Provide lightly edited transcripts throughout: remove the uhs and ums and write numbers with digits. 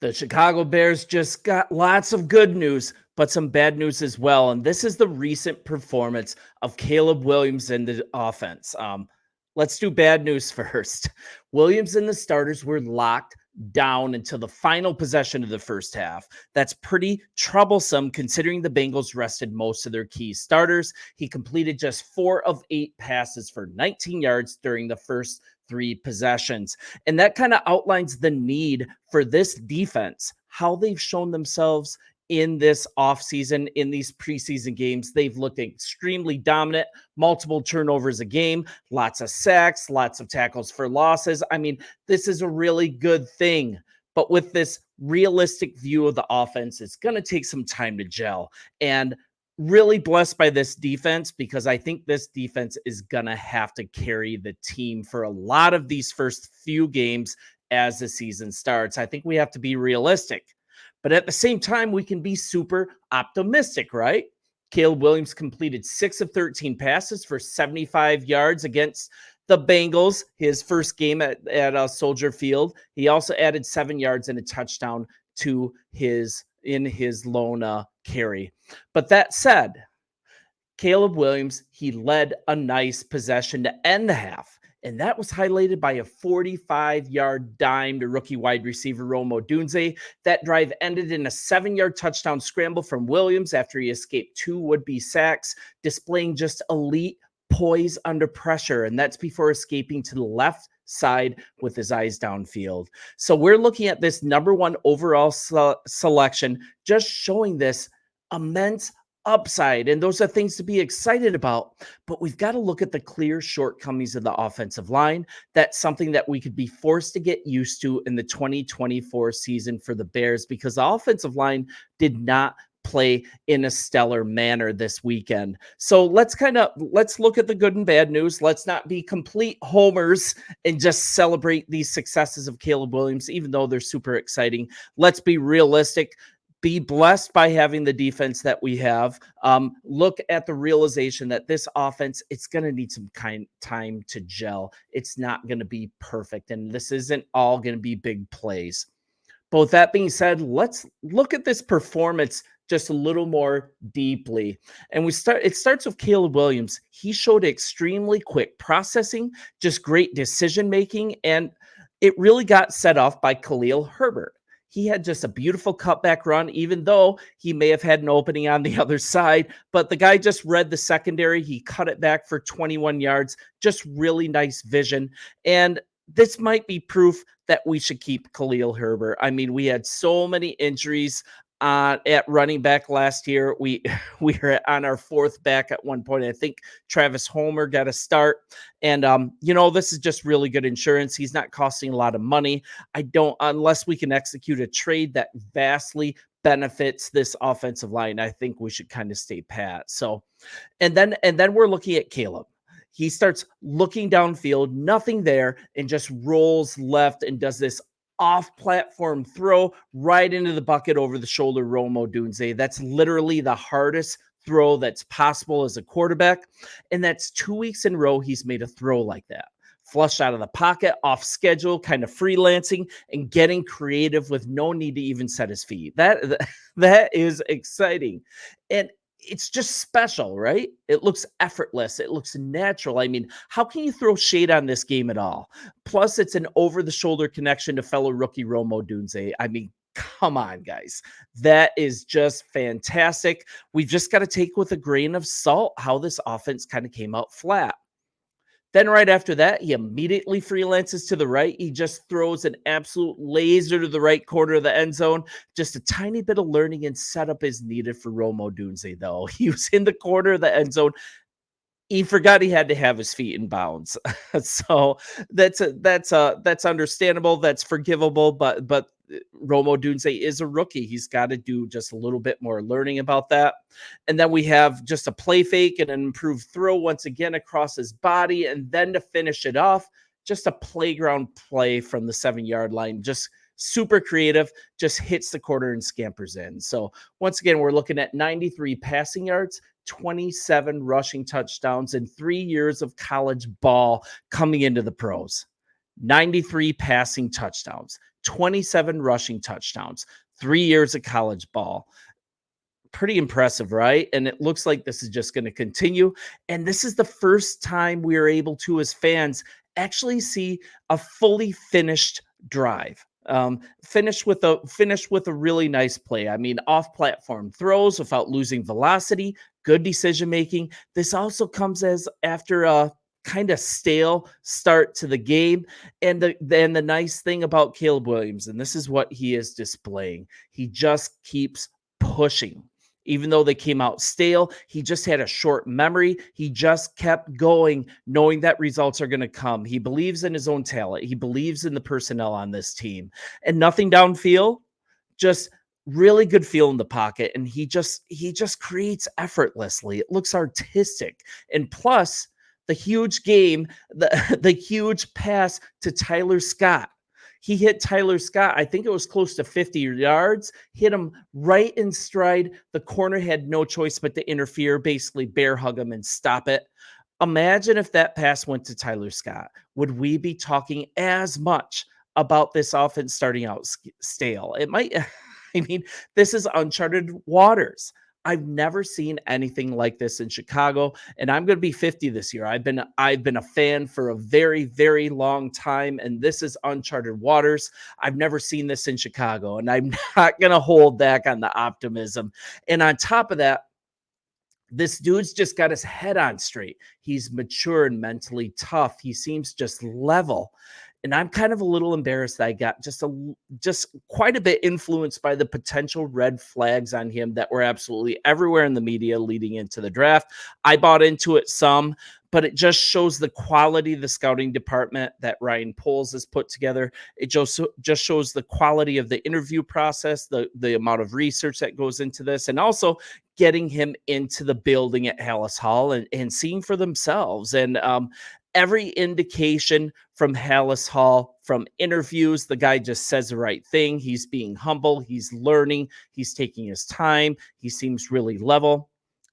The Chicago Bears just got lots of good news, but some bad news as well. And this is the recent performance of Caleb Williams in the offense. Let's do bad news first. Williams and the starters were locked down until the final possession of the first half. That's pretty troublesome considering the Bengals rested most of their key starters. He completed just 4 of 8 passes for 19 yards during the first 3 possessions. And that kind of outlines the need for this defense, how they've shown themselves in this offseason, in these preseason games. They've looked extremely dominant, multiple turnovers a game, lots of sacks, lots of tackles for losses. I mean, this is a really good thing. But with this realistic view of the offense, it's going to take some time to gel. And really blessed by this defense because I think this defense is going to have to carry the team for a lot of these first few games as the season starts. I think we have to be realistic, but at the same time, we can be super optimistic, right? Caleb Williams completed 6 of 13 passes for 75 yards against the Bengals, his first game at Soldier Field. He also added 7 yards and a touchdown to his lone carry. But that said, Caleb Williams, he led a nice possession to end the half. And that was highlighted by a 45-yard dime to rookie wide receiver Rome Odunze. That drive ended in a 7-yard touchdown scramble from Williams after he escaped 2 would-be sacks, displaying just elite poise under pressure. And that's before escaping to the left side with his eyes downfield. So we're looking at this number 1 overall selection, just showing this immense upside. And those are things to be excited about. But we've got to look at the clear shortcomings of the offensive line. That's something that we could be forced to get used to in the 2024 season for the Bears, because the offensive line did not play in a stellar manner this weekend. So let's look at the good and bad news. Let's not be complete homers and just celebrate these successes of Caleb Williams, even though they're super exciting. Let's be realistic. Be blessed by having the defense that we have. Look at the realization that this offense, it's going to need some time to gel. It's not going to be perfect, and this isn't all going to be big plays. But with that being said, let's look at this performance just a little more deeply. And it starts with Caleb Williams. He showed extremely quick processing, just great decision-making, and it really got set off by Khalil Herbert. He had just a beautiful cutback run, even though he may have had an opening on the other side. But the guy just read the secondary. He cut it back for 21 yards. Just really nice vision. And this might be proof that we should keep Khalil Herbert. I mean, we had so many injuries at running back last year. We were on our 4th back at one point. I think Travis Homer got a start. And, this is just really good insurance. He's not costing a lot of money. Unless we can execute a trade that vastly benefits this offensive line, I think we should kind of stay pat. So, and then we're looking at Caleb. He starts looking downfield, nothing there, and just rolls left and does this off-platform throw right into the bucket over the shoulder, Rome Odunze. That's literally the hardest throw that's possible as a quarterback. And that's 2 weeks in a row he's made a throw like that. Flushed out of the pocket, off schedule, kind of freelancing, and getting creative with no need to even set his feet. That is exciting. And it's just special, right? It looks effortless. It looks natural. I mean, how can you throw shade on this game at all? Plus, it's an over-the-shoulder connection to fellow rookie Rome Odunze. I mean, come on, guys. That is just fantastic. We've just got to take with a grain of salt how this offense kind of came out flat. Then right after that, he immediately freelances to the right. He just throws an absolute laser to the right corner of the end zone. Just a tiny bit of learning and setup is needed for Rome Odunze, though. He was in the corner of the end zone. He forgot he had to have his feet in bounds. So that's understandable. That's forgivable. But Rome Odunze is a rookie. He's got to do just a little bit more learning about that. And then we have just a play fake and an improved throw once again across his body. And then to finish it off, just a playground play from the 7-yard line. Just super creative, just hits the corner and scampers in. So once again, we're looking at 93 passing yards, 27 rushing touchdowns, and 3 years of college ball coming into the pros. 93 passing touchdowns, 27 rushing touchdowns, 3 years of college ball. Pretty impressive, right? And it looks like this is just going to continue. And this is the first time we are able to, as fans, actually see a fully finished drive. Finished with a really nice play. I mean, off-platform throws without losing velocity, good decision making. This also comes as after a kind of stale start to the game. And the nice thing about Caleb Williams, and this is what he is displaying, he just keeps pushing. Even though they came out stale, he just had a short memory. He just kept going, knowing that results are going to come. He believes in his own talent. He believes in the personnel on this team. And nothing downfield, just really good feel in the pocket. And he just creates effortlessly. It looks artistic. And plus, the huge game, the huge pass to Tyler Scott. He hit Tyler Scott, I think it was close to 50 yards, hit him right in stride. The corner had no choice but to interfere, basically bear hug him and stop it. Imagine if that pass went to Tyler Scott. Would we be talking as much about this offense starting out stale? It might. I mean, this is uncharted waters. I've never seen anything like this in Chicago, and I'm going to be 50 this year. I've been a fan for a very, very long time, and this is uncharted waters. I've never seen this in Chicago, and I'm not going to hold back on the optimism. And on top of that, this dude's just got his head on straight. He's mature and mentally tough. He seems just level. And I'm kind of a little embarrassed that I got just quite a bit influenced by the potential red flags on him that were absolutely everywhere in the media leading into the draft. I bought into it some, but it just shows the quality of the scouting department that Ryan Poles has put together. It just shows the quality of the interview process, the amount of research that goes into this, and also getting him into the building at Hallis Hall and seeing for themselves. And every indication from Hallis Hall, from interviews, the guy just says the right thing. He's being humble. He's learning. He's taking his time. He seems really level.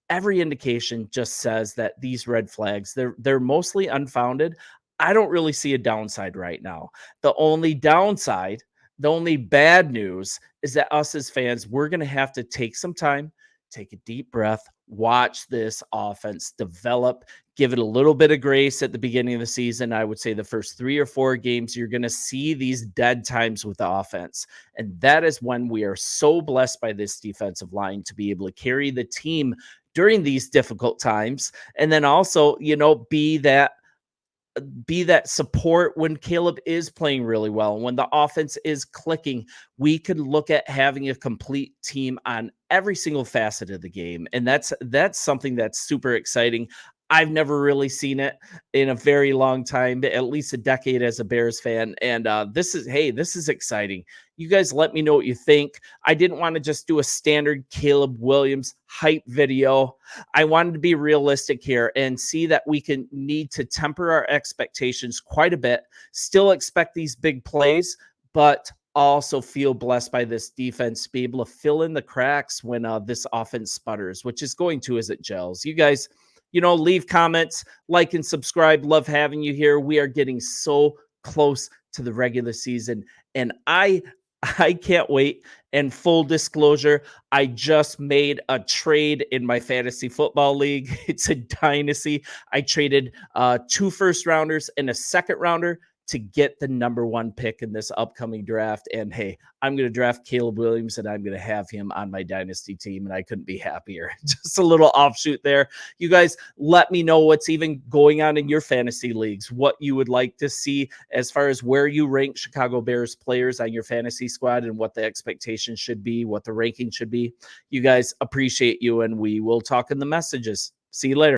Every indication just says that these red flags, they're mostly unfounded. I don't really see a downside right now. The only downside, the only bad news is that us as fans, we're going to have to take some time, take a deep breath, watch this offense develop, give it a little bit of grace at the beginning of the season. I would say the first 3 or 4 games, you're going to see these dead times with the offense. And that is when we are so blessed by this defensive line to be able to carry the team during these difficult times. And then also, be that support when Caleb is playing really well. When the offense is clicking, we could look at having a complete team on every single facet of the game. And that's something that's super exciting. I've never really seen it in a very long time, at least a decade as a Bears fan. And this is exciting. You guys let me know what you think. I didn't want to just do a standard Caleb Williams hype video. I wanted to be realistic here and see that we need to temper our expectations quite a bit, still expect these big plays, but also feel blessed by this defense to be able to fill in the cracks when this offense sputters, which is going to as it gels. You guys, leave comments, like and subscribe. Love having you here. We are getting so close to the regular season, and I can't wait. And full disclosure, I just made a trade in my fantasy football league. It's a dynasty. I traded 2 first rounders and a second rounder to get the number 1 pick in this upcoming draft. And hey, I'm going to draft Caleb Williams and I'm going to have him on my dynasty team. And I couldn't be happier. Just a little offshoot there. You guys, let me know what's even going on in your fantasy leagues, what you would like to see as far as where you rank Chicago Bears players on your fantasy squad and what the expectations should be, what the ranking should be. You guys, appreciate you, and we will talk in the messages. See you later.